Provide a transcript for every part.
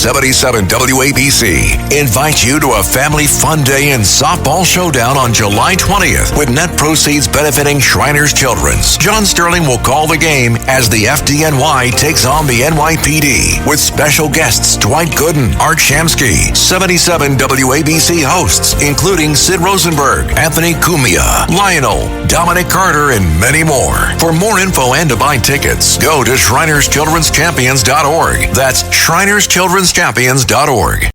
77 WABC invites you to a family fun day and softball showdown on July 20th with net proceeds benefiting Shriners Children's. John Sterling will call the game as the FDNY takes on the NYPD with special guests Dwight Gooden, Art Shamsky, 77 WABC hosts including Sid Rosenberg, Anthony Cumia, Lionel, Dominic Carter, and many more. For more info and to buy tickets, go to ShrinersChildren'sChampions.org. That's ShrinersChildren'sChampions.org. The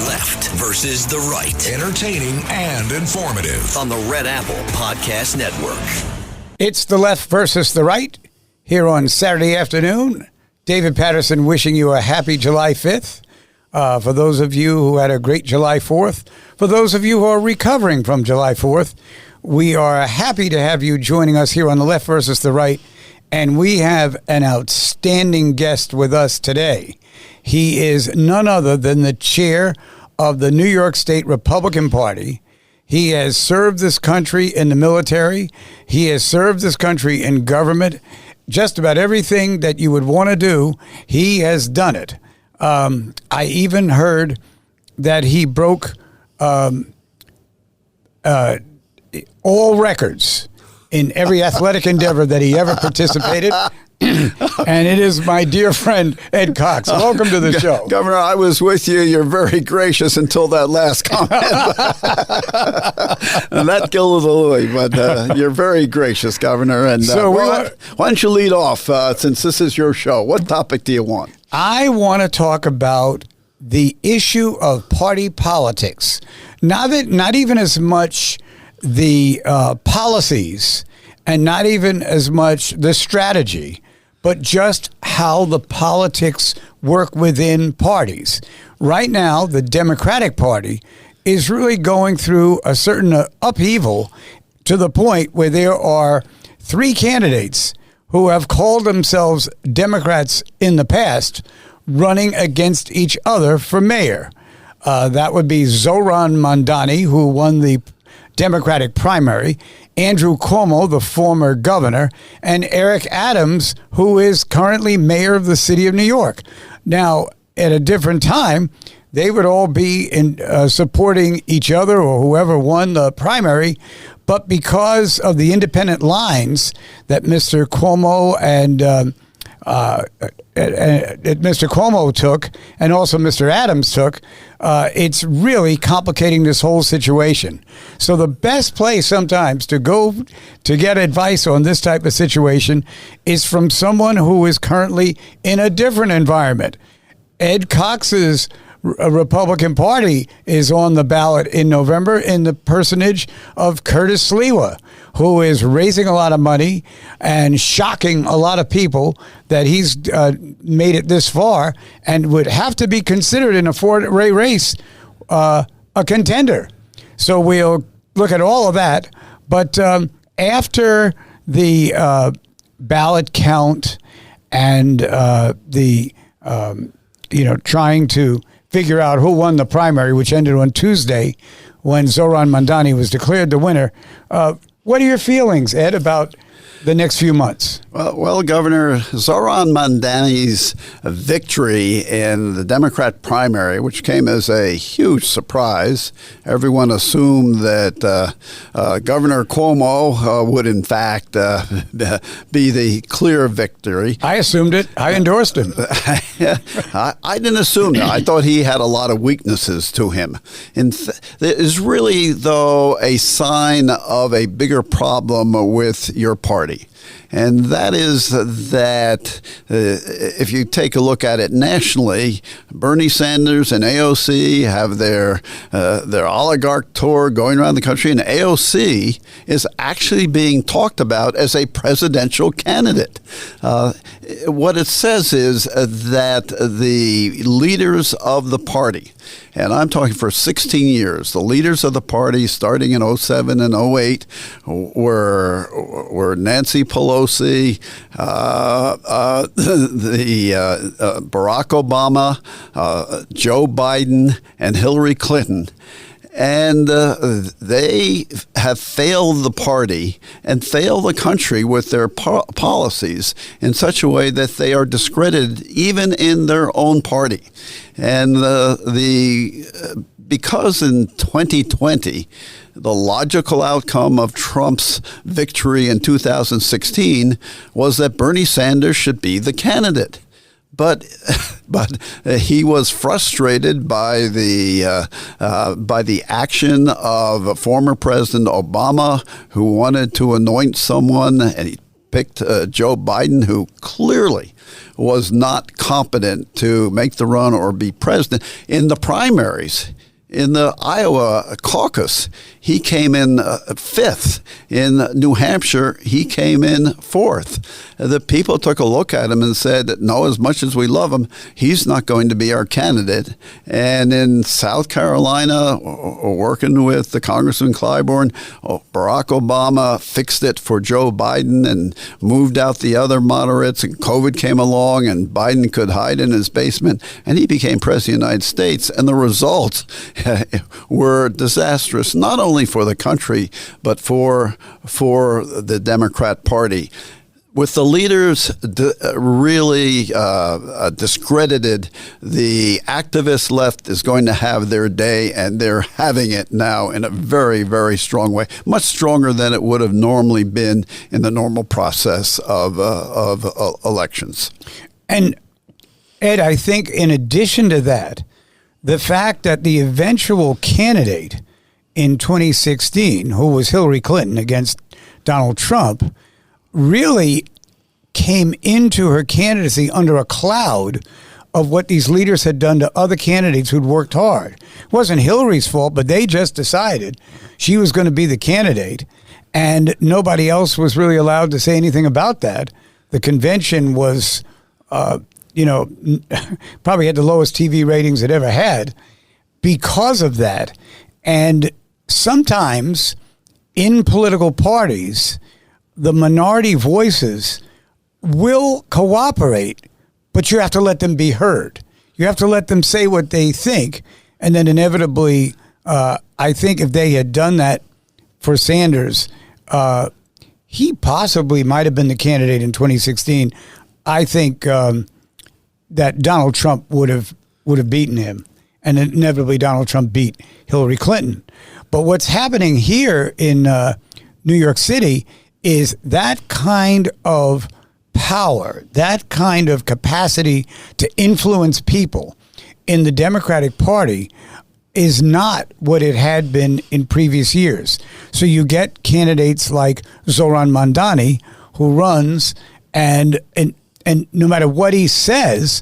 left versus the right. Entertaining and informative. On the Red Apple Podcast Network. It's the left versus the right here on Saturday afternoon. David Paterson wishing you a happy July 5th. For those of you who had a great July 4th, for those of you who are recovering from July 4th, we are happy to have you joining us here on the left versus the right. And we have an outstanding guest with us today. He is none other than the chair of the New York State Republican Party. He has served this country in the military. He has served this country in government. Just about everything that you would want to do, he has done it. I even heard that he broke all records in every athletic endeavor that he ever participated. And it is my dear friend, Ed Cox. Welcome to the show. Governor, I was with you. You're very gracious until that last comment. And that killed the Louis, but you're very gracious, Governor. And so why don't you lead off, since this is your show? What topic do you want? I want to talk about the issue of party politics. Not even as much the policies and not even as much the strategy, but just how the politics work within parties. Right now, the Democratic Party is really going through a certain upheaval to the point where there are three candidates who have called themselves Democrats in the past running against each other for mayor. That would be Zohran Mamdani, who won the Democratic primary, Andrew Cuomo, the former governor, and Eric Adams, who is currently mayor of the city of New York. Now, at a different time, they would all be supporting each other or whoever won the primary, but because of the independent lines that Mr. Cuomo and Mr. Cuomo took, and also Mr. Adams took, it's really complicating this whole situation. So the best place sometimes to go to get advice on this type of situation is from someone who is currently in a different environment. Ed Cox's Republican Party is on the ballot in November in the personage of Curtis Sliwa, who is raising a lot of money and shocking a lot of people that he's made it this far and would have to be considered in a four-way race a contender. So we'll look at all of that. But after the ballot count and trying to figure out who won the primary, which ended on Tuesday when Zohran Mamdani was declared the winner. What are your feelings, Ed, about the next few months? Well, Governor, Zohran Mamdani's victory in the Democrat primary, which came as a huge surprise. Everyone assumed that Governor Cuomo would, in fact, be the clear victory. I assumed it. I endorsed him. I didn't assume that. I thought he had a lot of weaknesses to him. There is really, though, a sign of a bigger problem with your party. And that is that if you take a look at it nationally, Bernie Sanders and AOC have their oligarch tour going around the country, and AOC is actually being talked about as a presidential candidate. What it says is that the leaders of the party, and I'm talking for 16 years, the leaders of the party starting in 07 and 08 were Nancy Pelosi, Barack Obama, Joe Biden, and Hillary Clinton. And they have failed the party and failed the country with their policies in such a way that they are discredited even in their own party. And because in 2020, the logical outcome of Trump's victory in 2016 was that Bernie Sanders should be the candidate. But he was frustrated by the action of former President Obama, who wanted to anoint someone, and he picked Joe Biden, who clearly was not competent to make the run or be president. In the primaries, in the Iowa caucus, he came in fifth. In New Hampshire, he came in fourth. The people took a look at him and said, no, as much as we love him, he's not going to be our candidate. And in South Carolina, working with the Congressman Clyburn, Barack Obama fixed it for Joe Biden and moved out the other moderates, and COVID came along and Biden could hide in his basement, and he became president of the United States. And the results were disastrous, not only for the country, but for the Democrat Party. With the leaders really discredited, the activist left is going to have their day, and they're having it now in a very, very strong way, much stronger than it would have normally been in the normal process of elections. And Ed, I think in addition to that, the fact that the eventual candidate in 2016, who was Hillary Clinton against Donald Trump, really came into her candidacy under a cloud of what these leaders had done to other candidates who'd worked hard. It wasn't Hillary's fault, but they just decided she was going to be the candidate, and nobody else was really allowed to say anything about that. The convention was, probably had the lowest TV ratings it ever had because of that. And sometimes in political parties, the minority voices will cooperate, but you have to let them be heard. You have to let them say what they think. And then inevitably, I think if they had done that for Sanders, he possibly might have been the candidate in 2016. I think that Donald Trump would have beaten him. And inevitably, Donald Trump beat Hillary Clinton. But what's happening here in New York City is that kind of power, that kind of capacity to influence people in the Democratic Party is not what it had been in previous years. So you get candidates like Zoran Mandani, who runs, and no matter what he says,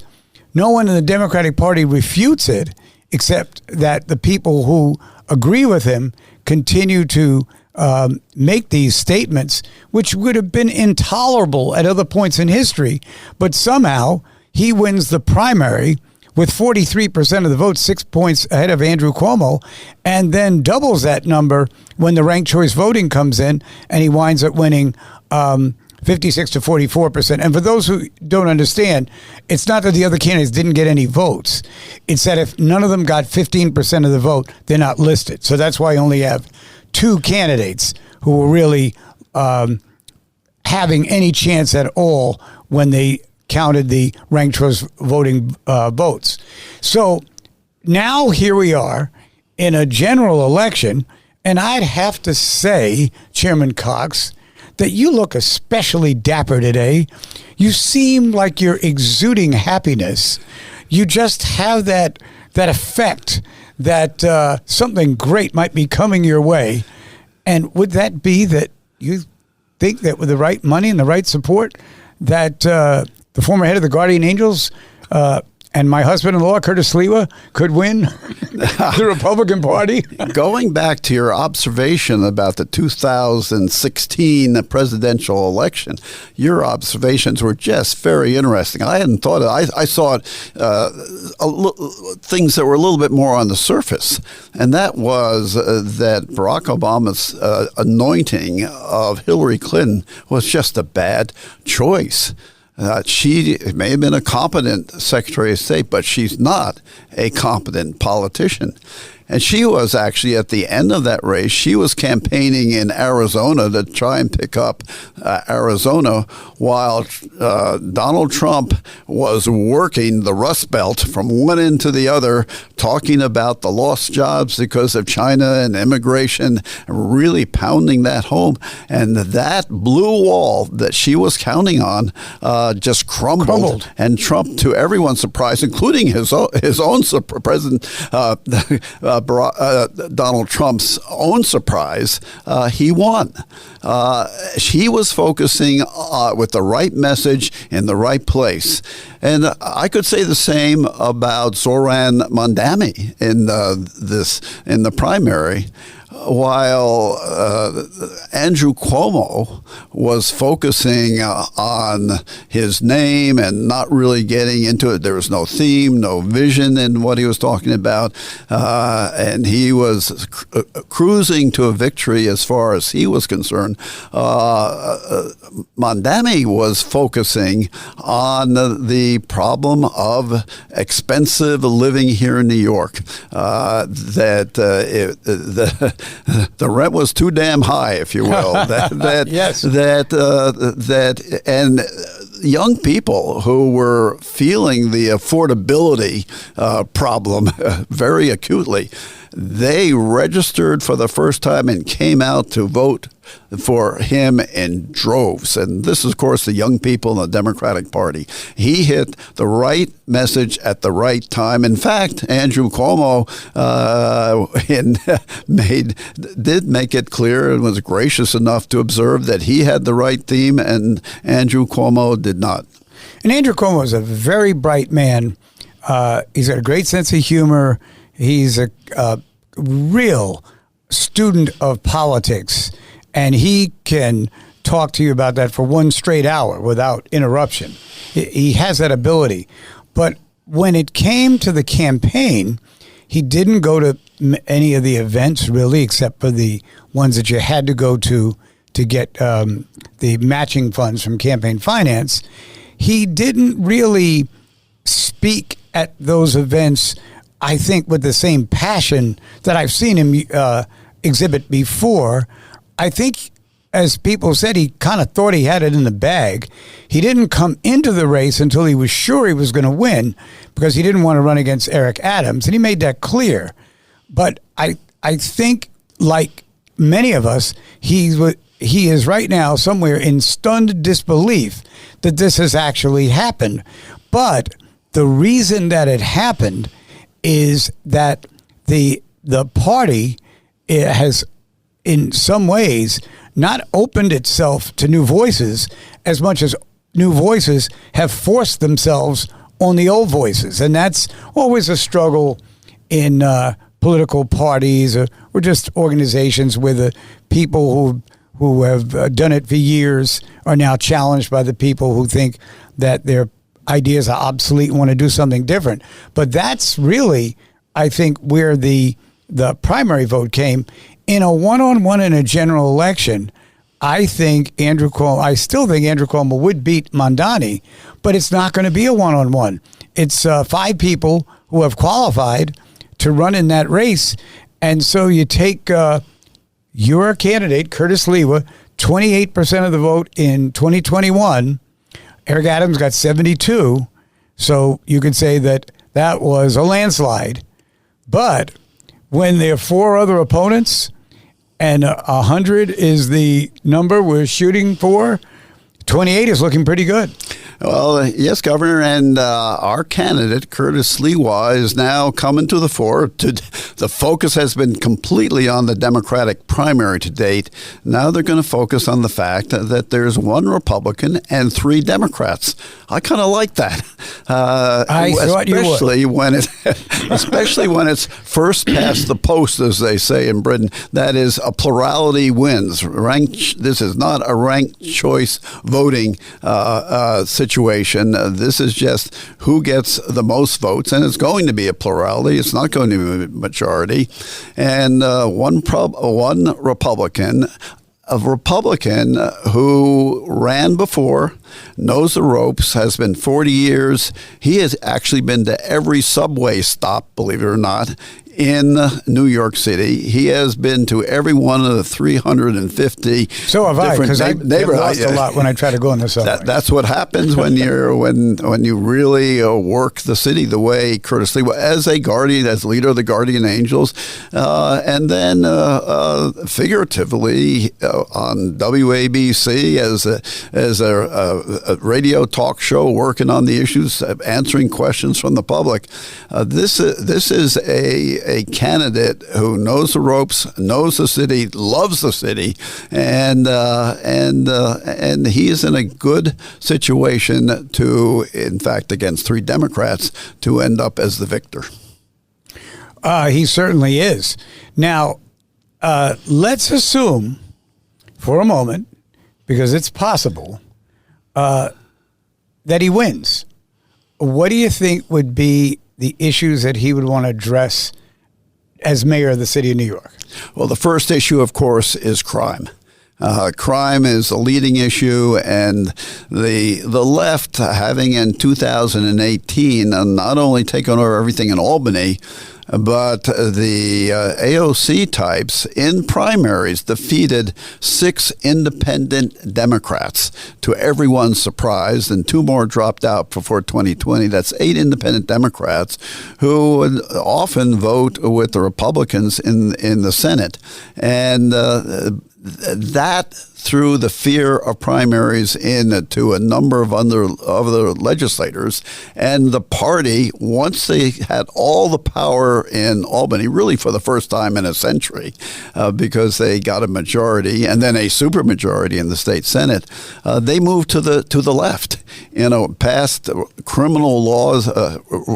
no one in the Democratic Party refutes it, except that the people who agree with him continue to make these statements, which would have been intolerable at other points in history. But somehow he wins the primary with 43% of the vote, 6 points ahead of Andrew Cuomo, and then doubles that number when the ranked choice voting comes in, and he winds up winning 56 to 44%. And for those who don't understand, it's not that the other candidates didn't get any votes. It's that if none of them got 15% of the vote, they're not listed. So that's why I only have two candidates who were really having any chance at all when they counted the ranked choice voting votes. So now here we are in a general election, and I'd have to say, Chairman Cox, that you look especially dapper today. You seem like you're exuding happiness. You just have that effect that something great might be coming your way. And would that be that you think that with the right money and the right support that the former head of the Guardian Angels and my husband-in-law, Curtis Sliwa, could win the Republican Party? Going back to your observation about the 2016 presidential election, your observations were just very interesting. I hadn't thought of it. I saw it, things that were a little bit more on the surface, and that was that Barack Obama's anointing of Hillary Clinton was just a bad choice. She may have been a competent Secretary of State, but she's not a competent politician. And she was actually at the end of that race. She was campaigning in Arizona to try and pick up Arizona, while Donald Trump was working the Rust Belt from one end to the other, talking about the lost jobs because of China and immigration, really pounding that home. And that blue wall that she was counting on just crumbled. And Trump, to everyone's surprise, including his own President Donald Trump's own surprise, he won. He was focusing with the right message in the right place. And I could say the same about Zoran Mondani in the primary. While Andrew Cuomo was focusing on his name and not really getting into it, there was no theme, no vision in what he was talking about, and he was cruising to a victory as far as he was concerned. Mondani was focusing on the problem of expensive living here in New York, that the rent was too damn high, if you will. Yes. And young people who were feeling the affordability problem very acutely, they registered for the first time and came out to vote for him in droves. And this is, of course, the young people in the Democratic Party. He hit the right message at the right time. In fact, Andrew Cuomo did make it clear and was gracious enough to observe that he had the right theme and Andrew Cuomo did not. And Andrew Cuomo is a very bright man. He's got a great sense of humor. He's a real student of politics, and he can talk to you about that for one straight hour without interruption. He has that ability. But when it came to the campaign, he didn't go to any of the events, really, except for the ones that you had to go to get the matching funds from campaign finance. He didn't really speak at those events, I think, with the same passion that I've seen him exhibit before. I think, as people said, he kind of thought he had it in the bag. He didn't come into the race until he was sure he was going to win, because he didn't want to run against Eric Adams, and he made that clear. But I think, like many of us, he is right now somewhere in stunned disbelief that this has actually happened. But the reason that it happened is that the party has, in some ways, not opened itself to new voices as much as new voices have forced themselves on the old voices. And that's always a struggle in political parties or just organizations where the people who have done it for years are now challenged by the people who think that their ideas are obsolete and want to do something different. But that's really, I think, where the primary vote came. In a one-on-one in a general election, I still think Andrew Cuomo would beat Mondani, but it's not going to be a one-on-one. It's 5 people who have qualified to run in that race. And so you take your candidate, Curtis Lewa, 28% of the vote in 2021. Eric Adams got 72. So you could say that was a landslide. But when there are 4 other opponents and 100 is the number we're shooting for, 28 is looking pretty good. Well, yes, Governor, and our candidate, Curtis Lewa, is now coming to the fore. The focus has been completely on the Democratic primary to date. Now they're going to focus on the fact that there's 1 Republican and 3 Democrats. I kind of like that. I thought you would. Especially when it's first past the post, as they say in Britain. That is, a plurality wins. This is not a ranked choice voting situation. This is just who gets the most votes, and it's going to be a plurality. It's not going to be a majority. And one Republican, a Republican who ran before knows the ropes, has been 40 years. He has actually been to every subway stop, believe it or not, in New York City. He has been to every one of the 350. So have I, because I get lost a lot when I try to go in the subway. That's what happens when you're when you really work the city the way Curtis Lee, as a guardian, as leader of the Guardian Angels, and then figuratively on WABC as a radio talk show, working on the issues, answering questions from the public. This is a candidate who knows the ropes, knows the city, loves the city, and he is in a good situation to, in fact, against 3 Democrats, to end up as the victor. He certainly is. Now, let's assume for a moment, because it's possible, that he wins. What do you think would be the issues that he would want to address as mayor of the city of New York? Well, the first issue, of course, is crime. Crime is a leading issue, and the left, having in 2018 not only taken over everything in Albany, but the AOC types in primaries defeated 6 independent Democrats, to everyone's surprise, and 2 more dropped out before 2020. That's 8 independent Democrats who would often vote with the Republicans in the Senate. And that, through the fear of primaries into a number of other legislators, and the party, once they had all the power in Albany, really for the first time in a century, because they got a majority and then a supermajority in the state Senate, they moved to the left. Passed criminal laws,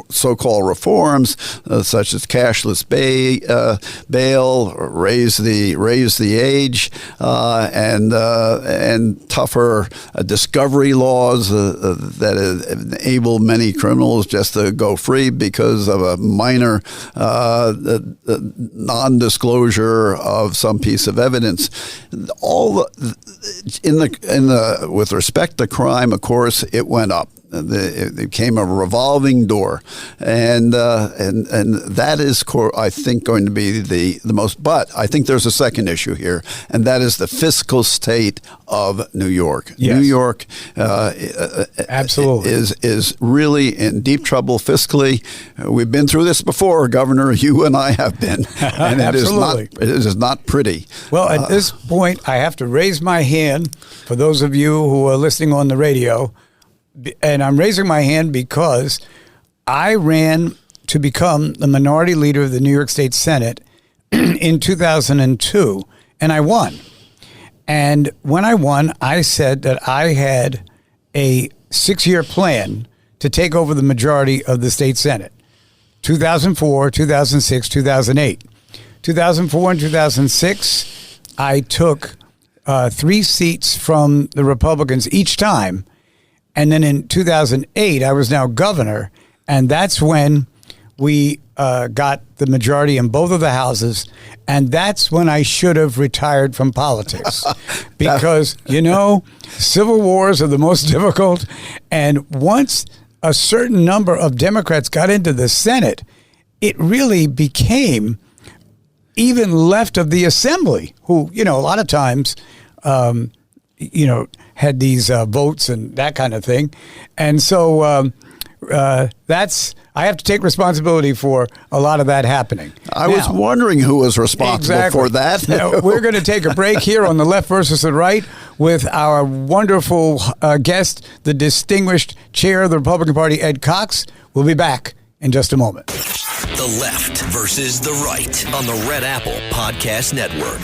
so-called reforms, such as cashless bail, raise the age, and tougher discovery laws that enable many criminals just to go free because of a minor non-disclosure of some piece of evidence. With respect to crime, of course, it went up. It became a revolving door, and that is, I think, going to be the most. But I think there's a second issue here, and that is the fiscal state of New York. Yes. New York, absolutely, is really in deep trouble fiscally. We've been through this before, Governor. You and I have been, and it is not pretty. Well, at this point, I have to raise my hand for those of you who are listening on the radio. And I'm raising my hand because I ran to become the minority leader of the New York State Senate in 2002, and I won. And when I won, I said that I had a 6-year plan to take over the majority of the state Senate, 2004, 2006, 2008. 2004 and 2006, I took 3 seats from the Republicans each time. And then in 2008, I was now governor, and that's when we got the majority in both of the houses, and that's when I should have retired from politics. Because, civil wars are the most difficult, and once a certain number of Democrats got into the Senate, it really became even left of the Assembly, who, a lot of times, had these votes and that kind of thing. And so I have to take responsibility for a lot of that happening. I was wondering who was responsible for that. Now, we're going to take a break here on the left versus the right with our wonderful guest, the distinguished chair of the Republican Party, Ed Cox. We'll be back in just a moment. The left versus the right on the Red Apple Podcast Network.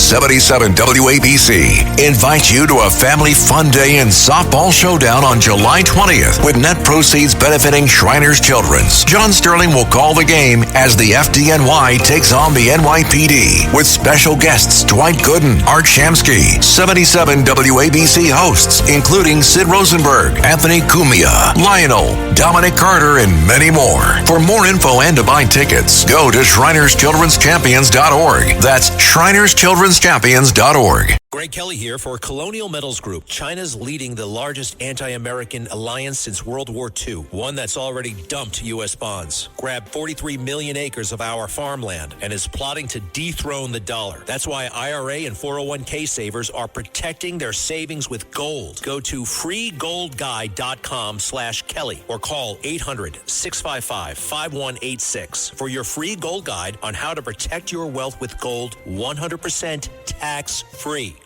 77 WABC invites you to a family fun day and softball showdown on July 20th with net proceeds benefiting Shriners Children's. John Sterling will call the game as the FDNY takes on the NYPD with special guests Dwight Gooden, Art Shamsky, 77 WABC hosts including Sid Rosenberg, Anthony Cumia, Lionel, Dominic Carter, and many more. For more info and to buy tickets, go to ShrinersChildren'sChampions.org. That's ShrinersChildren's SportsChampions.org. Greg Kelly here for Colonial Metals Group, China's leading the largest anti-American alliance since World War II, one that's already dumped U.S. bonds, grabbed 43 million acres of our farmland, and is plotting to dethrone the dollar. That's why IRA and 401k savers are protecting their savings with gold. Go to freegoldguide.com/Kelly or call 800-655-5186 for your free gold guide on how to protect your wealth with gold 100% tax-free.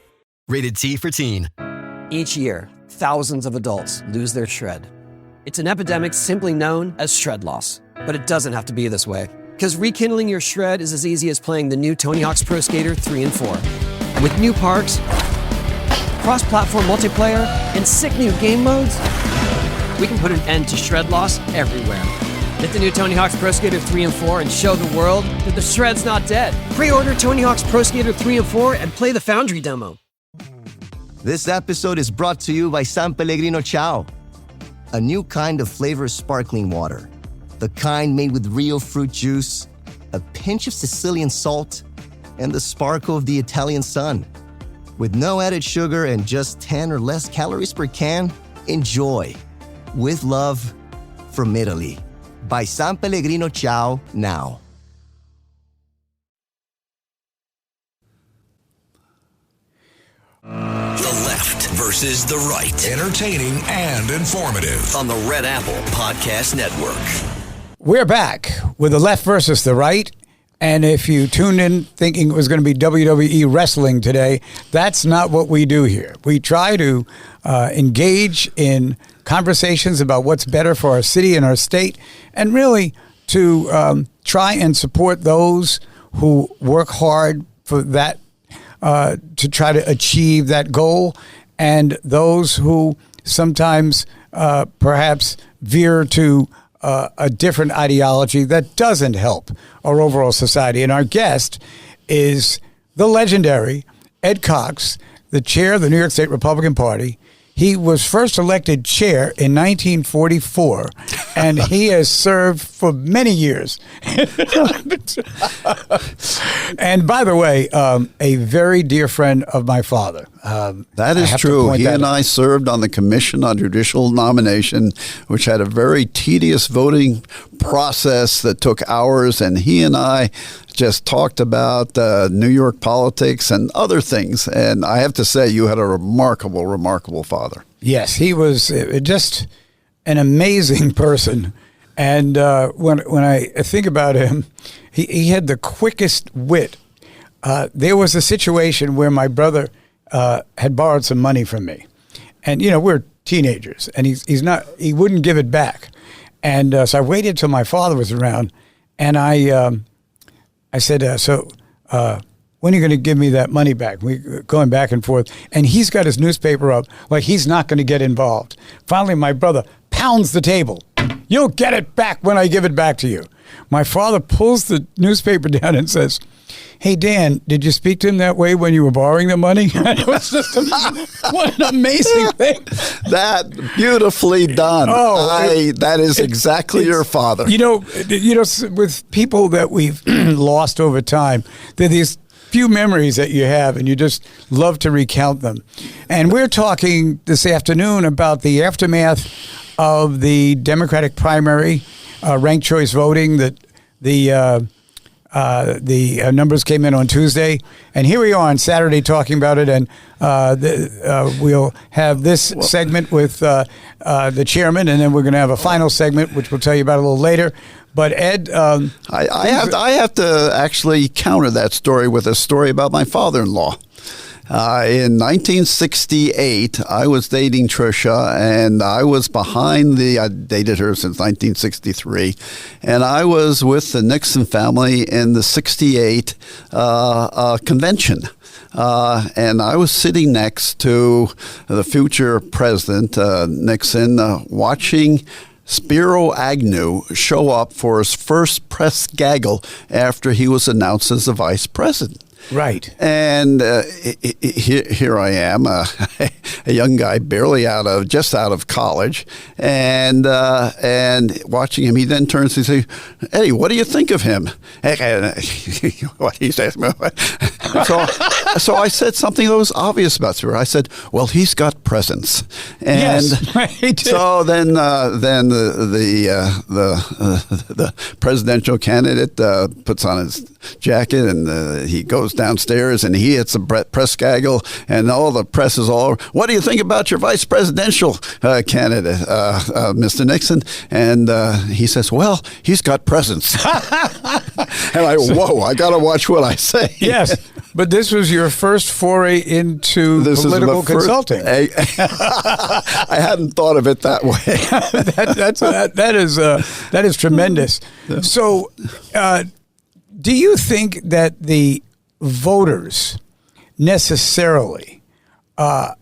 Rated T for teen. Each year, thousands of adults lose their shred. It's an epidemic simply known as shred loss. But it doesn't have to be this way, because rekindling your shred is as easy as playing the new Tony Hawk's Pro Skater 3 and 4. And with new parks, cross-platform multiplayer, and sick new game modes, we can put an end to shred loss everywhere. Get the new Tony Hawk's Pro Skater 3 and 4 and show the world that the shred's not dead. Pre-order Tony Hawk's Pro Skater 3 and 4 and play the Foundry demo. This episode is brought to you by San Pellegrino Ciao, a new kind of flavored sparkling water. The kind made with real fruit juice, a pinch of Sicilian salt, and the sparkle of the Italian sun. With no added sugar and just 10 or less calories per can, enjoy. With love, from Italy. By San Pellegrino Ciao now. The left versus the right. Entertaining and informative. On the Red Apple Podcast Network. We're back with the left versus the right. And if you tuned in thinking it was going to be WWE wrestling today, that's not what we do here. We try to engage in conversations about what's better for our city and our state, and really to try and support those who work hard for that, to try to achieve that goal, and those who sometimes perhaps veer to a different ideology that doesn't help our overall society. And our guest is the legendary Ed Cox, the chair of the New York State Republican Party. He was first elected chair in 1944, and he has served for many years. And by the way, a very dear friend of my father. That is true. He and I served on the Commission on Judicial Nomination, which had a very tedious voting process that took hours, and he and I just talked about New York politics and other things. And I have to say, you had a remarkable, remarkable father. Yes, he was just an amazing person. And when I think about him, he had the quickest wit. There was a situation where my brother had borrowed some money from me. And, you know, we're teenagers, and he wouldn't give it back. And so I waited till my father was around, and I said, so when are you going to give me that money back? We're going back and forth. And he's got his newspaper up like he's not going to get involved. Finally, my brother pounds the table. You'll get it back when I give it back to you. My father pulls the newspaper down and says, hey, Dan, did you speak to him that way when you were borrowing the money? It was just what an amazing thing. That beautifully done. That is exactly your father. You know, with people that we've lost over time, there are these few memories that you have, and you just love to recount them. And we're talking this afternoon about the aftermath of the Democratic primary, ranked choice voting, that the numbers came in on Tuesday, and here we are on Saturday talking about it. And we'll have this segment with the chairman, and then we're going to have a final segment, which we'll tell you about a little later. But Ed, I have to actually counter that story with a story about my father-in-law. In 1968, I was dating Tricia, and I was I dated her since 1963, and I was with the Nixon family in the 68 convention. And I was sitting next to the future president, Nixon, watching Spiro Agnew show up for his first press gaggle after he was announced as the vice president. Right. And here I am, a young guy just out of college, and watching him. He then turns and says, "Eddie, what do you think of him?" What he says. So I said something that was obvious about Sir. I said, "Well, he's got presence." And yes, right. So then the presidential candidate puts on his jacket and he goes downstairs and he hits the press gaggle and all the press is all over. "What do you think about your vice presidential candidate, Mr. Nixon?" And he says, "Well, he's got presence." And I got to watch what I say. Yes, but this was your first foray into political consulting. I hadn't thought of it that way. That is tremendous. So, do you think that the voters necessarily that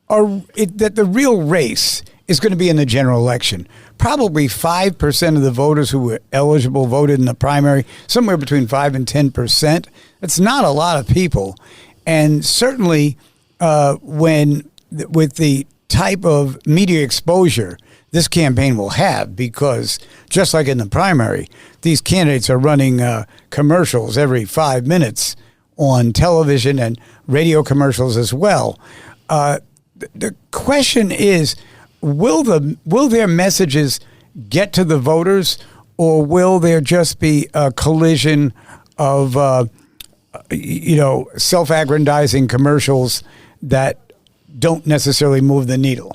the real race is going to be in the general election? Probably 5% of the voters who were eligible voted in the primary, somewhere between 5 and 10%. That's not a lot of people. And certainly with the type of media exposure this campaign will have, because just like in the primary, these candidates are running commercials every 5 minutes on television and radio commercials as well. The question is, will their messages get to the voters, or will there just be a collision of self-aggrandizing commercials that don't necessarily move the needle?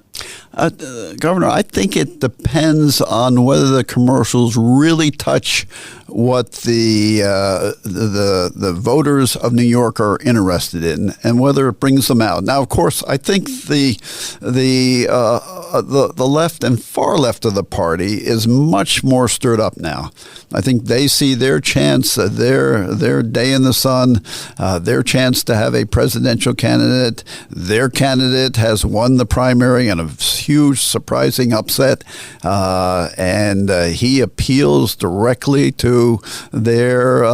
Governor, I think it depends on whether the commercials really touch what the voters of New York are interested in, and whether it brings them out. Now, of course, I think the left and far left of the party is much more stirred up now. I think they see their chance, their day in the sun, their chance to have a presidential candidate. Their candidate has won the primary in a huge, surprising upset, and he appeals directly to their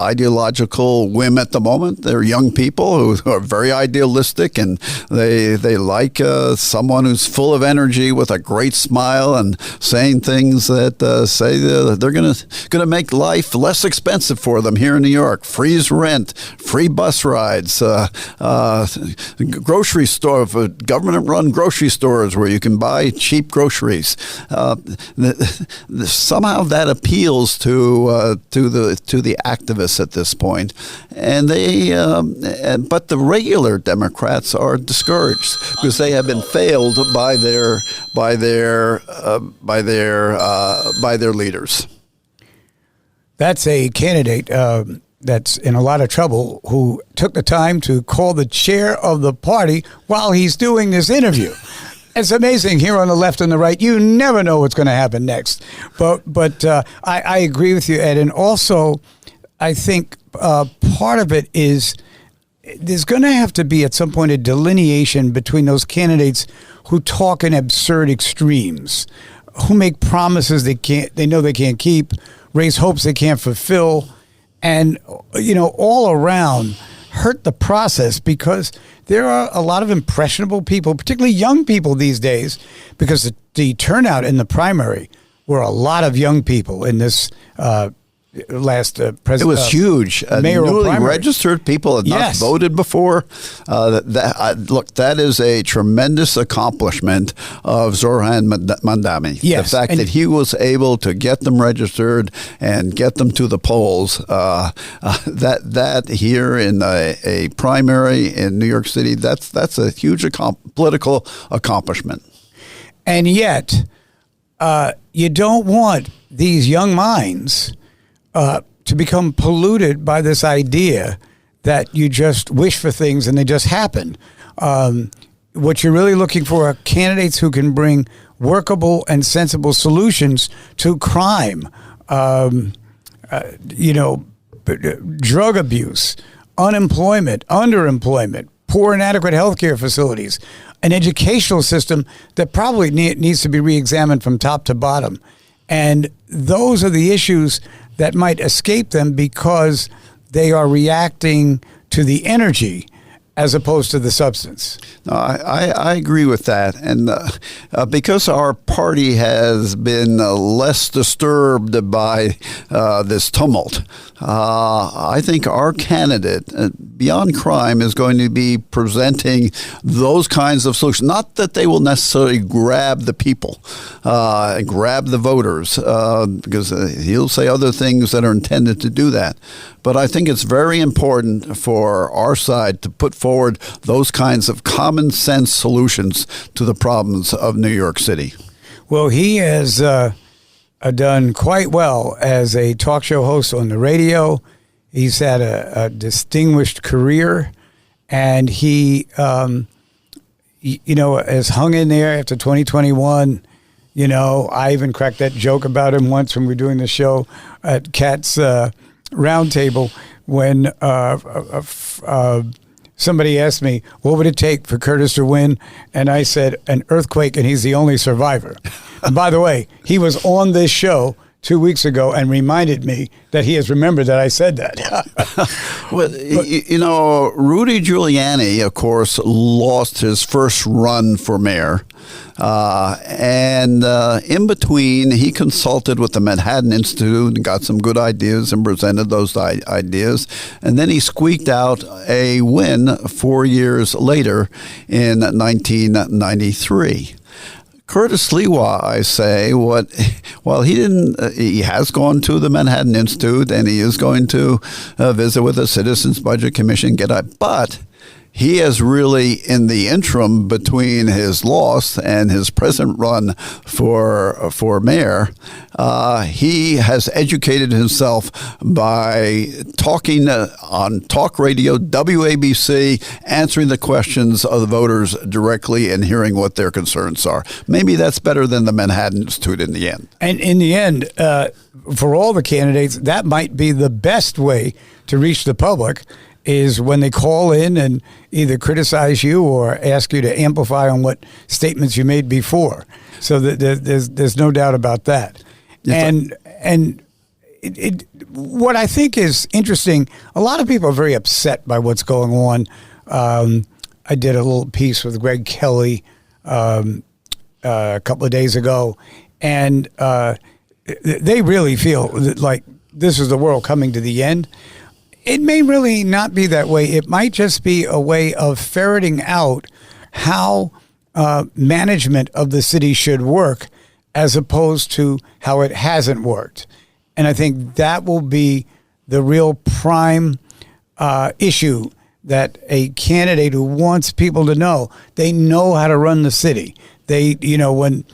ideological whim at the moment. They're young people who are very idealistic, and they like someone who's full of energy with a great smile and saying things that say they're going to make life less expensive for them here in New York. Freeze rent, free bus rides, grocery store, government-run grocery stores where you can buy cheap groceries. Somehow that appeals to the activists at this point, and but the regular Democrats are discouraged because they have been failed by their leaders. That's a candidate that's in a lot of trouble, who took the time to call the chair of the party while he's doing this interview. It's amazing here on the left and the right. You never know what's going to happen next. But I agree with you, Ed. And also, I think part of it is there's going to have to be at some point a delineation between those candidates who talk in absurd extremes, who make promises they know they can't keep, raise hopes they can't fulfill, and all around hurt the process, because there are a lot of impressionable people, particularly young people these days, because the turnout in the primary were a lot of young people in this last president. It was huge. Newly primary. Registered people had not voted before. That is a tremendous accomplishment of Zoran Mandami. Yes. The fact that he was able to get them registered and get them to the polls. That here in a primary in New York City, that's a huge political accomplishment. And yet, you don't want these young minds to become polluted by this idea that you just wish for things and they just happen. What you're really looking for are candidates who can bring workable and sensible solutions to crime, drug abuse, unemployment, underemployment, poor and inadequate healthcare facilities, an educational system that probably needs to be reexamined from top to bottom. And those are the issues that might escape them because they are reacting to the energy as opposed to the substance. No, I agree with that. And because our party has been less disturbed by this tumult, I think our candidate, Beyond Crime, is going to be presenting those kinds of solutions. Not that they will necessarily grab the people, grab the voters, because he'll say other things that are intended to do that. But I think it's very important for our side to put forward those kinds of common sense solutions to the problems of New York City. Well, he has done quite well as a talk show host on the radio. He's had a distinguished career, and he, has hung in there after 2021. I even cracked that joke about him once when we were doing the show at Cat's Roundtable when somebody asked me, what would it take for Curtis to win? And I said, an earthquake, and he's the only survivor. And by the way, he was on this show 2 weeks ago and reminded me that he has remembered that I said that. Well, Rudy Giuliani, of course, lost his first run for mayor. And in between, he consulted with the Manhattan Institute and got some good ideas and presented those ideas. And then he squeaked out a win 4 years later in 1993. Curtis Lewa, I say, he has gone to the Manhattan Institute and he is going to visit with the Citizens Budget Commission, but he has really, in the interim between his loss and his present run for mayor, he has educated himself by talking on talk radio, WABC, answering the questions of the voters directly and hearing what their concerns are. Maybe that's better than the Manhattan Institute in the end. And in the end, for all the candidates, that might be the best way to reach the public, is when they call in and either criticize you or ask you to amplify on what statements you made before. So there's no doubt about that. And what I think is interesting, a lot of people are very upset by what's going on. I did a little piece with Greg Kelly a couple of days ago, and they really feel like this is the world coming to the end. It may really not be that way. It might just be a way of ferreting out how management of the city should work as opposed to how it hasn't worked. And I think that will be the real prime issue, that a candidate who wants people to know they know how to run the city. They, when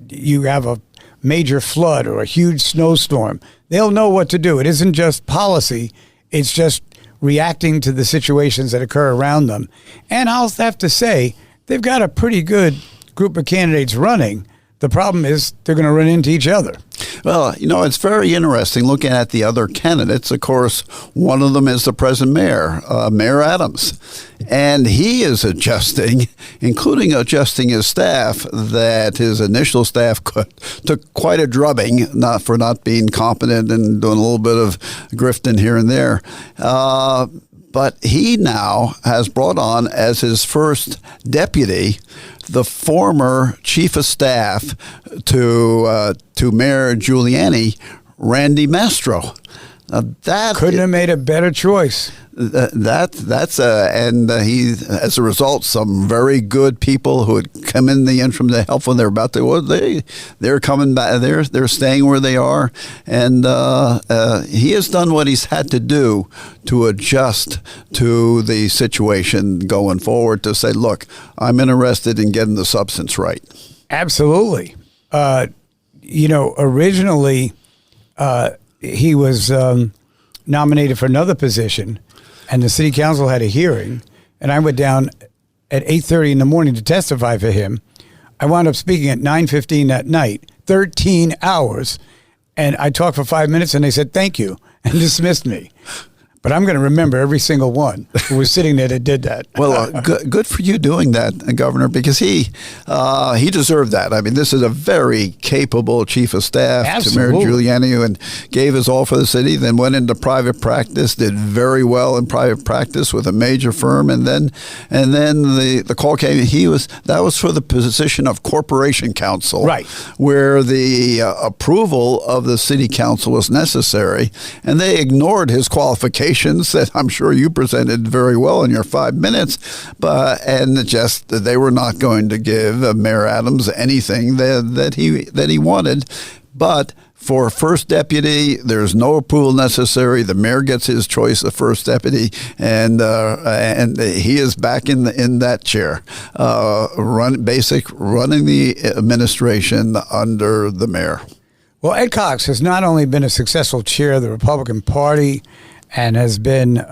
you have a major flood or a huge snowstorm, they'll know what to do. It isn't just policy. It's just reacting to the situations that occur around them. And I'll have to say, they've got a pretty good group of candidates running. The problem is they're going to run into each other. Well, it's very interesting looking at the other candidates. Of course, one of them is the present mayor, Mayor Adams. And he is adjusting, including adjusting his staff, that his initial staff took quite a drubbing for not being competent and doing a little bit of grifting here and there. But he now has brought on as his first deputy the former chief of staff to Mayor Giuliani, Randy Mastro. That couldn't have made a better choice. And he, as a result, some very good people who had come in the interim to help when they're about to. Well, they're coming back. They're staying where they are, and he has done what he's had to do to adjust to the situation going forward. To say, look, I'm interested in getting the substance right. Absolutely. Originally he was nominated for another position, and the city council had a hearing, and I went down at 8:30 in the morning to testify for him. I wound up speaking at 9:15 that night, 13 hours, and I talked for 5 minutes, and they said thank you and dismissed me. but I'm going to remember every single one who was sitting there that did that. Well, good for you doing that, Governor, because he deserved that. I mean, this is a very capable chief of staff Absolutely. to Mayor Giuliani, and gave his all for the city, then went into private practice, did very well in private practice with a major firm, and then the call came. That was for the position of corporation counsel, right, where the approval of the city council was necessary, and they ignored his qualifications that I'm sure you presented very well in your 5 minutes, and just they were not going to give Mayor Adams anything that he wanted. But for first deputy, there's no approval necessary. The mayor gets his choice of first deputy, and he is back in that chair, running the administration under the mayor. Well, Ed Cox has not only been a successful chair of the Republican Party and has been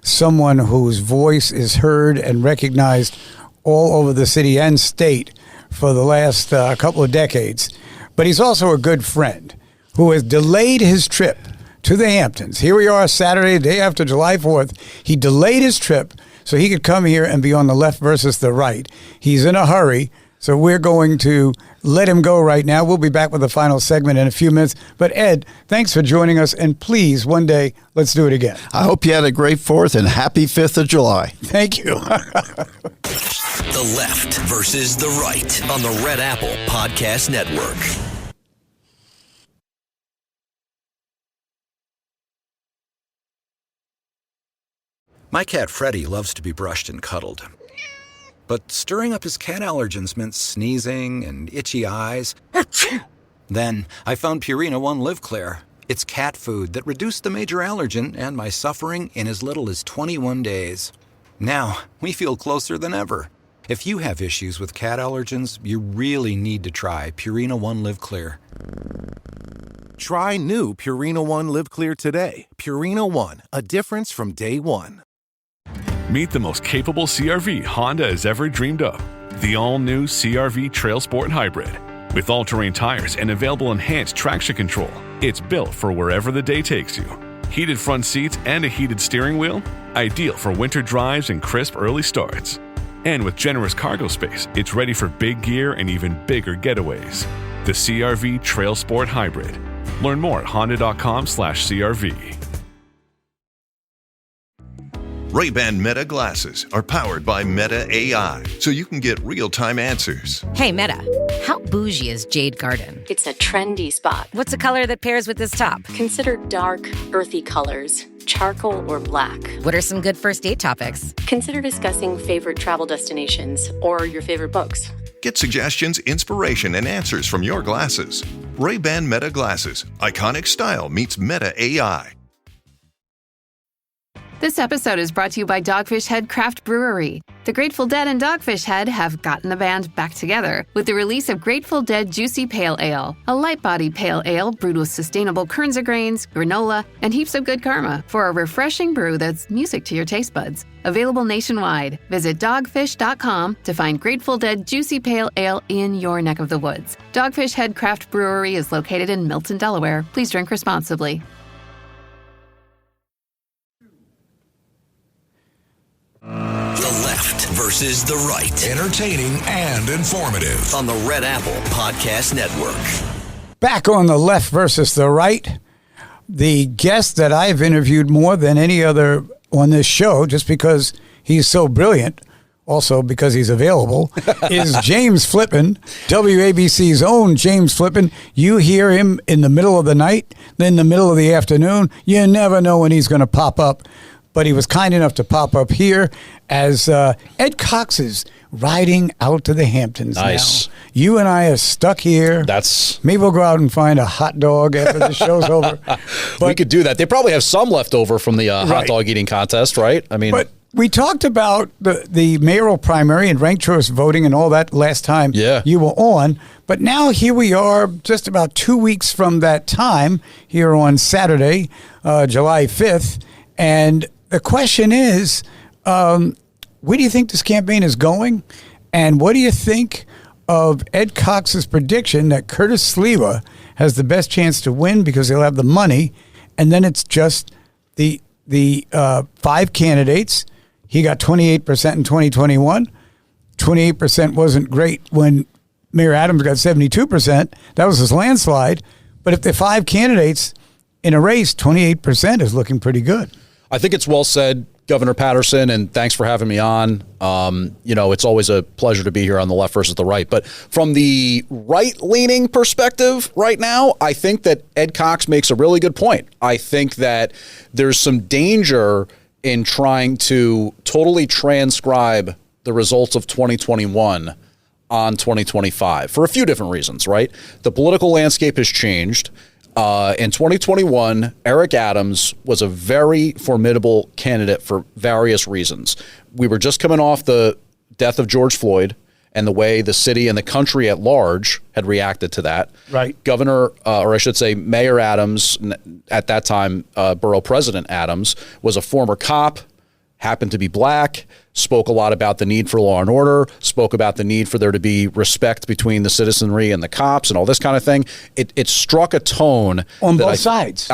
someone whose voice is heard and recognized all over the city and state for the last couple of decades, but he's also a good friend who has delayed his trip to the Hamptons. Here we are Saturday, the day after July 4th. He delayed his trip so he could come here and be on the left versus the right. He's in a hurry, so we're going to let him go right now. We'll be back with the final segment in a few minutes. But Ed, thanks for joining us, and please, one day, let's do it again. I hope you had a great 4th and happy 5th of July. Thank you. The Left versus the Right on the Red Apple Podcast Network. My cat Freddie loves to be brushed and cuddled. But stirring up his cat allergens meant sneezing and itchy eyes. Then I found Purina One Live Clear. It's cat food that reduced the major allergen and my suffering in as little as 21 days. Now, we feel closer than ever. If you have issues with cat allergens, you really need to try Purina One Live Clear. Try new Purina One Live Clear today. Purina One, a difference from day one. Meet the most capable CR-V Honda has ever dreamed of. The all-new CR-V Trail Sport Hybrid. With all-terrain tires and available enhanced traction control, it's built for wherever the day takes you. Heated front seats and a heated steering wheel, ideal for winter drives and crisp early starts. And with generous cargo space, it's ready for big gear and even bigger getaways. The CR-V Trail Sport Hybrid. Learn more at honda.com/CRV. Ray-Ban Meta glasses are powered by Meta AI, so you can get real-time answers. Hey, Meta, how bougie is Jade Garden? It's a trendy spot. What's a color that pairs with this top? Consider dark, earthy colors, charcoal or black. What are some good first date topics? Consider discussing favorite travel destinations or your favorite books. Get suggestions, inspiration, and answers from your glasses. Ray-Ban Meta glasses. Iconic style meets Meta AI. This episode is brought to you by Dogfish Head Craft Brewery. The Grateful Dead and Dogfish Head have gotten the band back together with the release of Grateful Dead Juicy Pale Ale, a light-bodied pale ale brewed with sustainable Kernza grains, granola, and heaps of good karma for a refreshing brew that's music to your taste buds. Available nationwide. Visit dogfish.com to find Grateful Dead Juicy Pale Ale in your neck of the woods. Dogfish Head Craft Brewery is located in Milton, Delaware. Please drink responsibly. The Left versus the Right. Entertaining and informative on the Red Apple Podcast Network. Back on the Left versus the Right, the guest that I've interviewed more than any other on this show, just because he's so brilliant, also because he's available, is James Flippin, WABC's own James Flippin. You hear him in the middle of the night, then the middle of the afternoon. You never know when he's going to pop up. But he was kind enough to pop up here as Ed Cox is riding out to the Hamptons nice. Now. You and I are stuck here. Maybe we'll go out and find a hot dog after the show's over. But, we could do that. They probably have some left over from the hot dog eating contest, right? I mean, but we talked about the mayoral primary and ranked choice voting and all that last time you were on. But now here we are just about 2 weeks from that time here on Saturday, July 5th. And the question is, where do you think this campaign is going? And what do you think of Ed Cox's prediction that Curtis Sliwa has the best chance to win because he'll have the money? And then it's just the the 5 candidates. He got 28% in 2021. 28% wasn't great when Mayor Adams got 72%. That was his landslide. But if the 5 candidates in a race, 28% is looking pretty good. I think it's well said, Governor Paterson, and thanks for having me on. It's always a pleasure to be here on the left versus the right. But from the right-leaning perspective right now, I think that Ed Cox makes a really good point. I think that there's some danger in trying to totally transcribe the results of 2021 on 2025 for a few different reasons, right? The political landscape has changed. In 2021, Eric Adams was a very formidable candidate for various reasons. We were just coming off the death of George Floyd and the way the city and the country at large had reacted to that. Right. Mayor Adams, at that time, Borough President Adams, was a former cop, happened to be black, spoke a lot about the need for law and order, spoke about the need for there to be respect between the citizenry and the cops and all this kind of thing. It struck a tone on both sides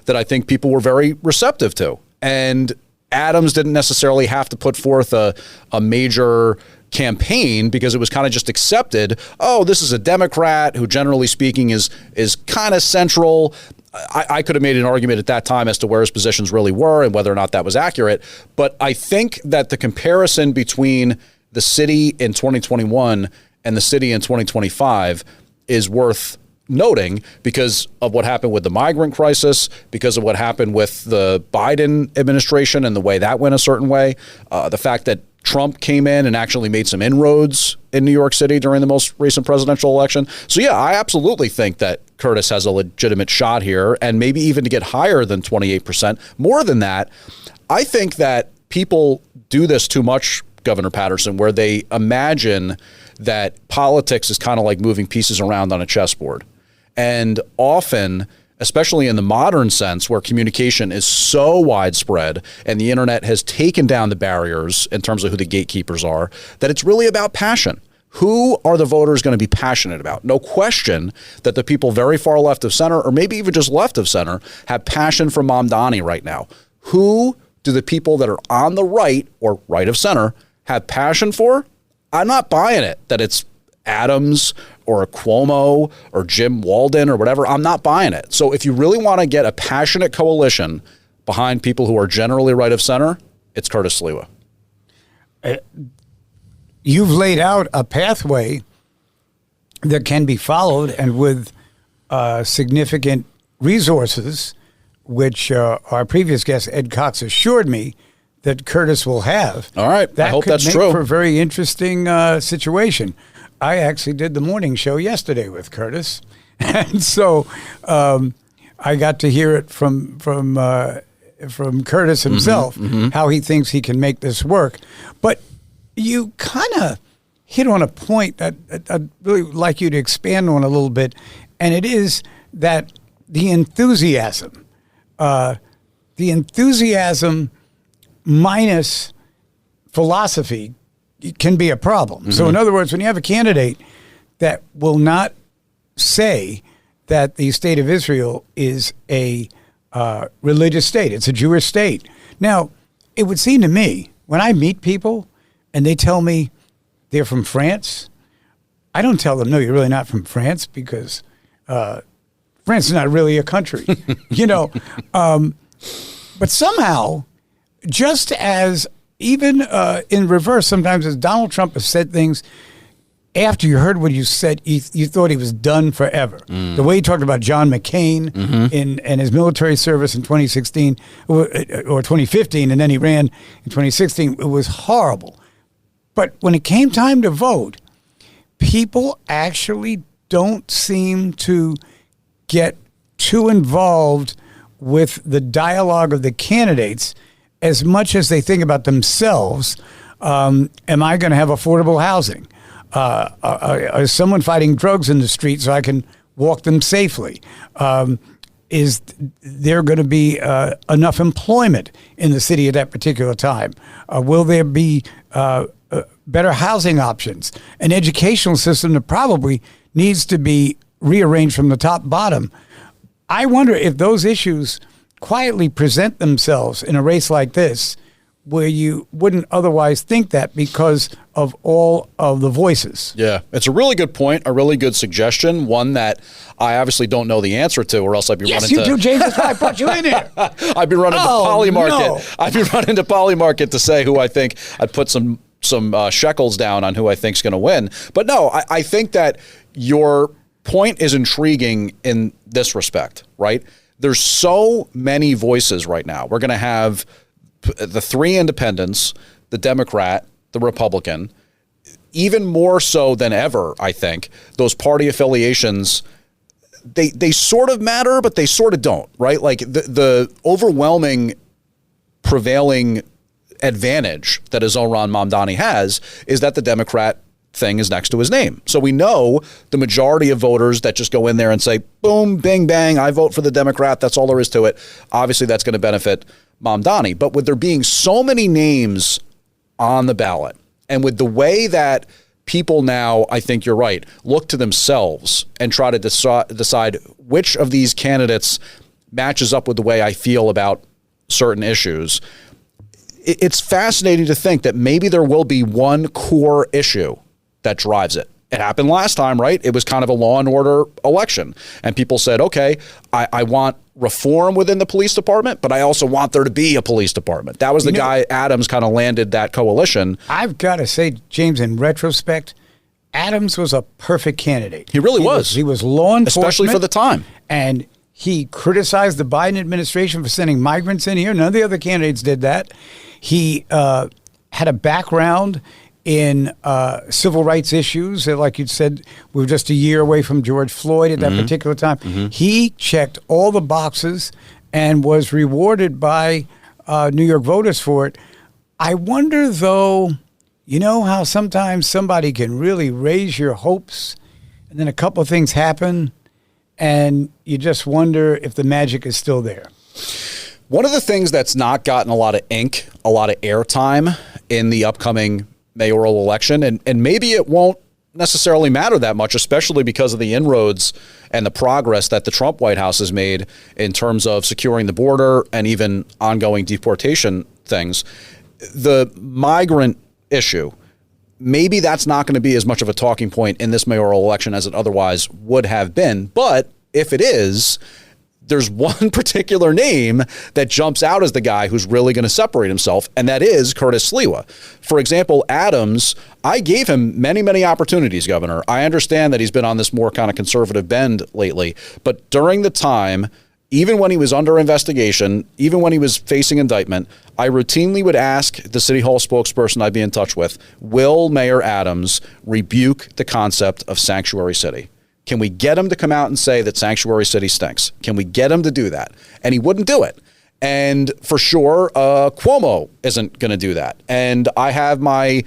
that I think people were very receptive to. And Adams didn't necessarily have to put forth a major campaign because it was kind of just accepted. Oh, this is a Democrat who, generally speaking, is kind of central. I could have made an argument at that time as to where his positions really were and whether or not that was accurate. But I think that the comparison between the city in 2021 and the city in 2025 is worth noting because of what happened with the migrant crisis, because of what happened with the Biden administration and the way that went a certain way, the fact that Trump came in and actually made some inroads in New York City during the most recent presidential election. So, yeah, I absolutely think that Curtis has a legitimate shot here, and maybe even to get higher than 28%. More than that, I think that people do this too much, Governor Paterson, where they imagine that politics is kind of like moving pieces around on a chessboard. And often, especially in the modern sense where communication is so widespread and the internet has taken down the barriers in terms of who the gatekeepers are, that it's really about passion. Who are the voters going to be passionate about? No question that the people very far left of center, or maybe even just left of center, have passion for Mamdani right now. Who do the people that are on the right or right of center have passion for? I'm not buying it that it's Adams or a Cuomo or Jim Walden or whatever. I'm not buying it. So if you really want to get a passionate coalition behind people who are generally right of center, it's Curtis Sliwa. You've laid out a pathway that can be followed and with significant resources, which our previous guest, Ed Cox, assured me that Curtis will have. All right. I hope that's true. That could make for a very interesting situation. I actually did the morning show yesterday with Curtis, and so I got to hear it from Curtis himself, how he thinks he can make this work. But you kind of hit on a point that I'd really like you to expand on a little bit, and it is that the enthusiasm minus philosophy can be a problem. So in other words, when you have a candidate that will not say that the state of Israel is a religious state, it's a Jewish state. Now, it would seem to me, when I meet people and they tell me they're from France, I don't tell them, no, you're really not from France, because France is not really a country, but somehow, just as even in reverse, sometimes as Donald Trump has said things after you heard what you said, you thought he was done forever. The way he talked about John McCain in his military service in 2016 or 2015, and then he ran in 2016, it was horrible. But when it came time to vote, people actually don't seem to get too involved with the dialogue of the candidates as much as they think about themselves. Am I going to have affordable housing? Is someone fighting drugs in the street so I can walk them safely? Is there going to be enough employment in the city at that particular time? Will there be better housing options? An educational system that probably needs to be rearranged from the top bottom. I wonder if those issues quietly present themselves in a race like this where you wouldn't otherwise think that because of all of the voices. Yeah, it's a really good point, a really good suggestion, one that I obviously don't know the answer to, or else I'd be running to... Yes, you do, James. That's why I brought you in here. I'd be running to Polymarket. No. I'd be running to Polymarket to say who I think I'd put some shekels down on who I think's going to win. But no, I think that your point is intriguing in this respect, right? There's so many voices right now. We're going to have the three independents, the Democrat, the Republican, even more so than ever, I think, those party affiliations, they sort of matter, but they sort of don't, right? Like the overwhelming prevailing advantage that Zohran Mamdani has is that the Democrat thing is next to his name. So we know the majority of voters that just go in there and say, boom, bing, bang, I vote for the Democrat. That's all there is to it. Obviously, that's going to benefit Mamdani. But with there being so many names on the ballot, and with the way that people now, I think you're right, look to themselves and try to decide which of these candidates matches up with the way I feel about certain issues, it's fascinating to think that maybe there will be one core issue that drives it. It happened last time, right? It was kind of a law and order election. And people said, okay, I want reform within the police department, but I also want there to be a police department. That was the guy, Adams, kind of landed that coalition. I've got to say, James, in retrospect, Adams was a perfect candidate. He really was. He was law enforcement. Especially for the time. And he criticized the Biden administration for sending migrants in here. None of the other candidates did that. He had a background in civil rights issues. Like you said, we were just a year away from George Floyd at that particular time. He checked all the boxes and was rewarded by New York voters for it. I wonder, though, you know how sometimes somebody can really raise your hopes and then a couple of things happen and you just wonder if the magic is still there. One of the things that's not gotten a lot of ink, a lot of airtime in the upcoming mayoral election, and maybe it won't necessarily matter that much, especially because of the inroads and the progress that the Trump White House has made in terms of securing the border and even ongoing deportation things. The migrant issue, maybe that's not going to be as much of a talking point in this mayoral election as it otherwise would have been. But if it is, there's one particular name that jumps out as the guy who's really going to separate himself, and that is Curtis Sliwa. For example, Adams, I gave him many, many opportunities, Governor. I understand that he's been on this more kind of conservative bend lately, but during the time, even when he was under investigation, even when he was facing indictment, I routinely would ask the City Hall spokesperson I'd be in touch with, will Mayor Adams rebuke the concept of sanctuary city? Can we get him to come out and say that sanctuary city stinks? Can we get him to do that? And he wouldn't do it. And for sure, Cuomo isn't going to do that. And I have my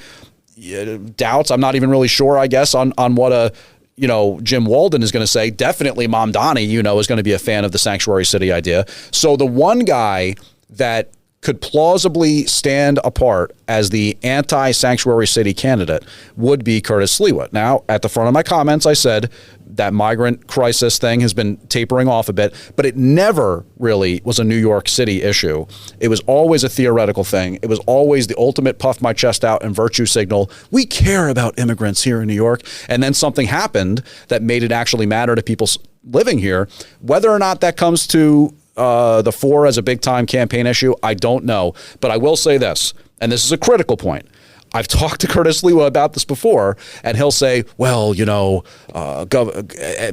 doubts. I'm not even really sure, I guess, on what Jim Walden is going to say. Definitely Mamdani, is going to be a fan of the sanctuary city idea. So the one guy that could plausibly stand apart as the anti-sanctuary city candidate would be Curtis Sliwa. Now, at the front of my comments, I said that migrant crisis thing has been tapering off a bit, but it never really was a New York City issue. It was always a theoretical thing. It was always the ultimate puff my chest out and virtue signal. We care about immigrants here in New York. And then something happened that made it actually matter to people living here. Whether or not that comes to the fore as a big-time campaign issue, I don't know. But I will say this, and this is a critical point. I've talked to Curtis Sliwa about this before, and he'll say, well,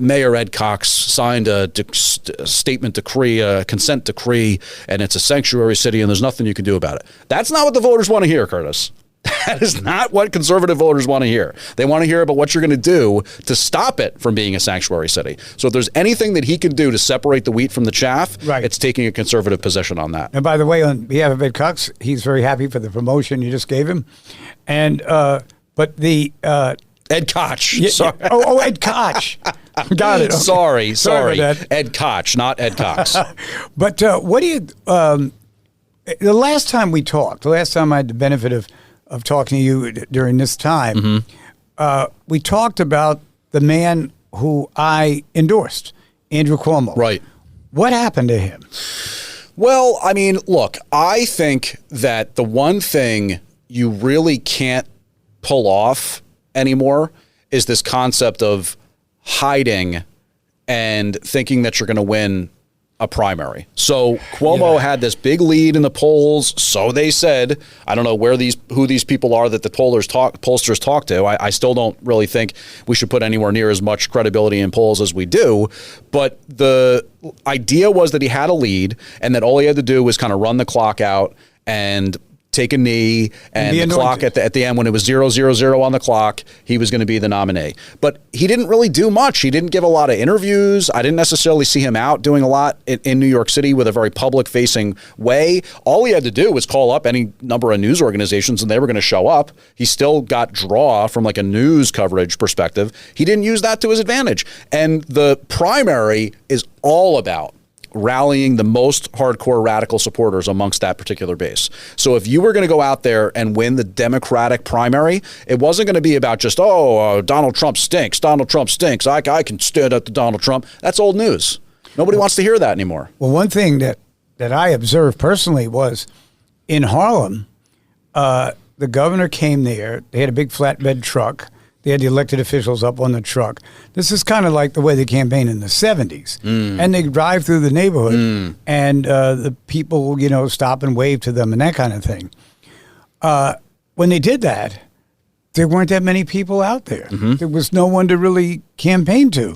Mayor Ed Cox signed a statement decree, a consent decree, and it's a sanctuary city, and there's nothing you can do about it. That's not what the voters want to hear, Curtis. That is not what conservative voters want to hear. They want to hear about what you're going to do to stop it from being a sanctuary city. So if there's anything that he can do to separate the wheat from the chaff, it's taking a conservative position on that. And by the way, on behalf of Ed Cox, he's very happy for the promotion you just gave him. And but the Ed Koch. Sorry. Ed Koch. Got it. Okay. Sorry. Ed Koch, not Ed Cox. But what do you? The last time we talked, the last time I had the benefit of talking to you during this time, we talked about the man who I endorsed, Andrew Cuomo. Right. What happened to him? Well, I mean, look, I think that the one thing you really can't pull off anymore is this concept of hiding and thinking that you're going to win a primary. So Cuomo had this big lead in the polls, so they said. I don't know who these people are that the pollsters talk to. I still don't really think we should put anywhere near as much credibility in polls as we do. But the idea was that he had a lead and that all he had to do was kind of run the clock out and take a knee, and the clock at the end, when it was 0-0-0 on the clock, he was going to be the nominee. But he didn't really do much. He didn't give a lot of interviews. I didn't necessarily see him out doing a lot in New York City with a very public-facing way. All he had to do was call up any number of news organizations, and they were going to show up. He still got draw from like a news coverage perspective. He didn't use that to his advantage. And the primary is all about rallying the most hardcore radical supporters amongst that particular base. So if you were going to go out there and win the Democratic primary, it wasn't going to be about just, Donald Trump stinks. Donald Trump stinks. I can stand up to Donald Trump. That's old news. Nobody wants to hear that anymore. Well, one thing that I observed personally was in Harlem, the governor came there. They had a big flatbed truck. They had the elected officials up on the truck. This is kind of like the way they campaigned in the 70s. And they drive through the neighborhood, and the people, stop and wave to them and that kind of thing. When they did that, there weren't that many people out there. There was no one to really campaign to.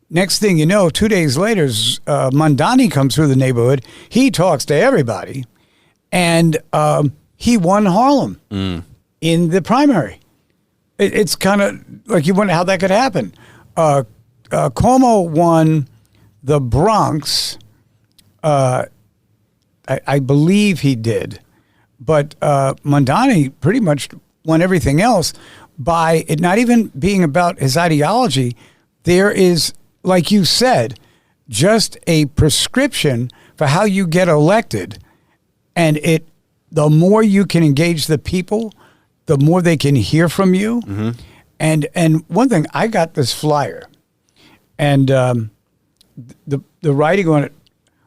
Next thing you know, 2 days later, Mondani comes through the neighborhood. He talks to everybody, and he won Harlem in the primary. It's kind of like you wonder how that could happen. Cuomo won the Bronx. I believe he did. But Mondani pretty much won everything else by it not even being about his ideology. There is, like you said, just a prescription for how you get elected. And the more you can engage the people, the more they can hear from you. And one thing, I got this flyer, and the writing on it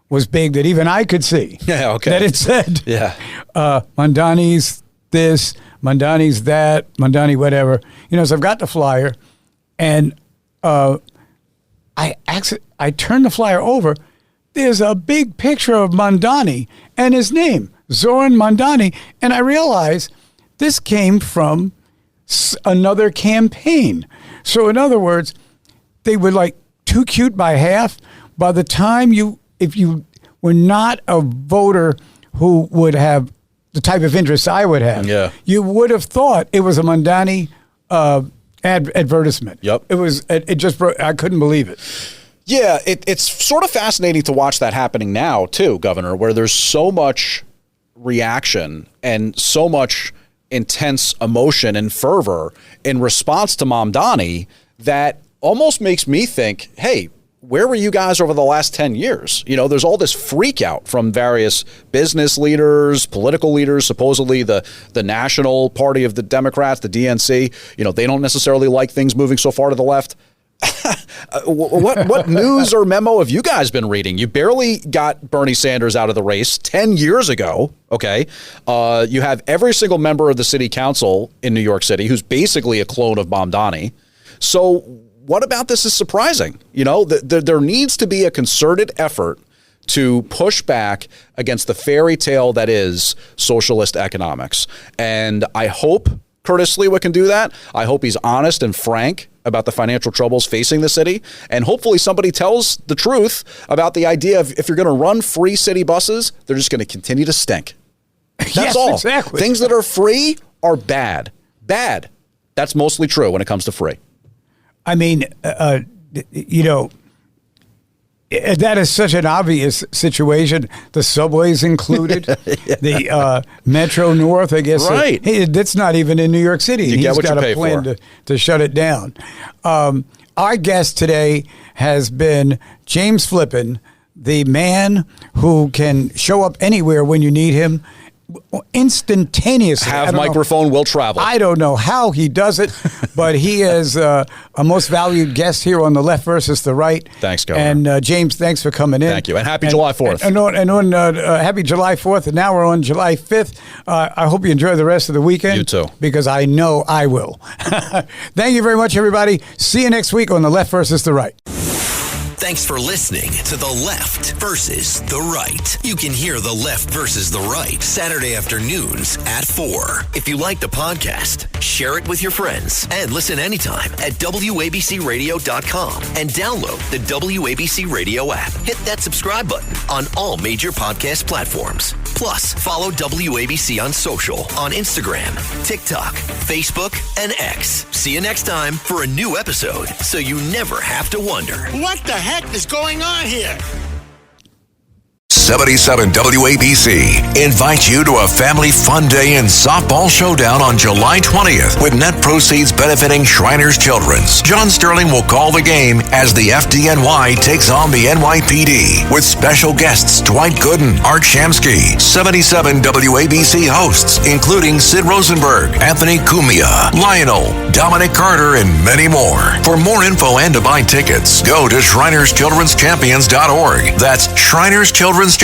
was big that even I could see. Yeah, okay. That it said, Mondani's this, Mondani's that, Mondani whatever. So I've got the flyer, and I turned the flyer over. There's a big picture of Mondani and his name, Zoran Mondani, and I realized this came from another campaign. So in other words, they were like too cute by half. By the time if you were not a voter who would have the type of interest I would have, you would have thought it was a Mondani advertisement. Yep. It just broke. I couldn't believe it. Yeah, it's sort of fascinating to watch that happening now too, Governor, where there's so much reaction and so much intense emotion and fervor in response to Mondani that almost makes me think, hey, where were you guys over the last 10 years? There's all this freak out from various business leaders, political leaders, supposedly the national party of the Democrats, the DNC. They don't necessarily like things moving so far to the left. What news or memo have you guys been reading? You barely got Bernie Sanders out of the race 10 years ago. Okay. You have every single member of the city council in New York City who's basically a clone of Mondani. So what about this is surprising? There needs to be a concerted effort to push back against the fairy tale that is socialist economics. And I hope Curtis Lewa can do that. I hope he's honest and frank about the financial troubles facing the city. And hopefully somebody tells the truth about the idea of if you're going to run free city buses, they're just going to continue to stink. That's all. Exactly. Things that are free are bad. Bad. That's mostly true when it comes to free. I mean, that is such an obvious situation. The subways included, the Metro North, I guess. Right. That's not even in New York City. You get what you pay for. He's got a plan to shut it down. Our guest today has been James Flippin, the man who can show up anywhere when you need him. instantaneously. Have microphone will travel. I don't know how he does it, but he is a most valued guest here on the Left versus the Right. Thanks, Governor. And James, thanks for coming in. Thank you, and happy July 4th. And happy July 4th, and now we're on July 5th. I hope you enjoy the rest of the weekend. You too. Because I know I will. Thank you very much, everybody. See you next week on the Left versus the Right. Thanks for listening to The Left versus the Right. You can hear The Left versus the Right Saturday afternoons at 4. If you like the podcast, share it with your friends and listen anytime at WABCRadio.com and download the WABC Radio app. Hit that subscribe button on all major podcast platforms. Plus, follow WABC on social on Instagram, TikTok, Facebook, and X. See you next time for a new episode so you never have to wonder. What the heck is going on here? 77 WABC invites you to a family fun day and softball showdown on July 20th with net proceeds benefiting Shriners Children's. John Sterling will call the game as the FDNY takes on the NYPD with special guests Dwight Gooden, Art Shamsky, 77 WABC hosts including Sid Rosenberg, Anthony Cumia, Lionel, Dominic Carter, and many more. For more info and to buy tickets, go to ShrinersChildren'sChampions.org. That's ShrinersChildren'sChampions.org.